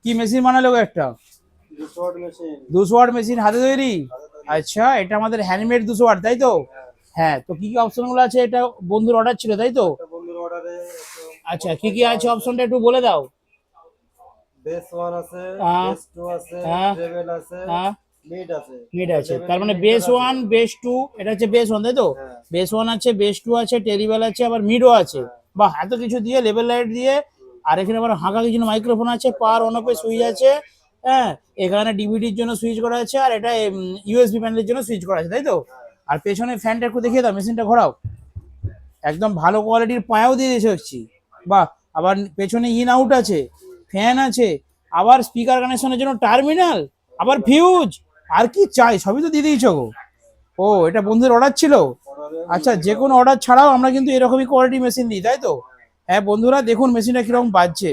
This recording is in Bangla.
কি মেশিন বানালো গো একটা? 200 ওয়াট মেশিন হাতে তৈরি? আচ্ছা, এটা আমাদের হ্যান্ডমেড 200 ওয়াট, তাই তো? হ্যাঁ, তো কি কি অপশন গুলো আছে? এটা বন্ধুর অর্ডার ছিল, তাই তো? আচ্ছা, কি কি আছে অপশনটা একটু বলে দাও। বেস 1 আছে, হ্যাঁ, বেস 2 আছে, হ্যাঁ, ট্রেবল আছে, হ্যাঁ, মিড আছে। মিড আছে, লেভেল তার মানে লিমিটার বেস আছে। ওয়ান বেস টু, এটা হচ্ছে বেস ওয়ান, তাই তো? হ্যাঁ, বেস ওয়ান আছে, বেস টু আছে, টেরিবেল আছে, আবার মিডও আছে। হ্যাঁ। বাহ, এত কিছু দিয়ে লেভেল লাইট দিয়ে। আর এখানে আবার হাঁকা কিছু মাইক্রোফোন আছে, পাওয়ার অন অফের সুইচ আছে। হ্যাঁ, এখানে ডিভিডির জন্য সুইচ করা আছে, আর এটা ইউএসবি প্যানেলের জন্য সুইচ করা আছে, তাই তো? আর পেছনে ফ্যানটা একটু দেখিয়ে দাও, মেশিনটা ঘোরাও। একদম ভালো কোয়ালিটির পায়াও দিয়ে দিয়েছে দেখছি। বাহ, আবার পেছনে ইন আউট আছে, ফ্যান আছে, আবার স্পিকার কানেকশনের জন্য টার্মিনাল, আবার ফিউজ। আর কি চাই, সবই তো দিয়ে দিয়েছো গো। ও, এটা বন্ধুর অর্ডার ছিল। আচ্ছা, যে কোনো অর্ডার ছাড়াও আমরা কিন্তু এরকমই কোয়ালিটি মেশিন দিই, তাই তো? হ্যাঁ বন্ধুরা, দেখুন মেশিনটা কিরকম বাজছে।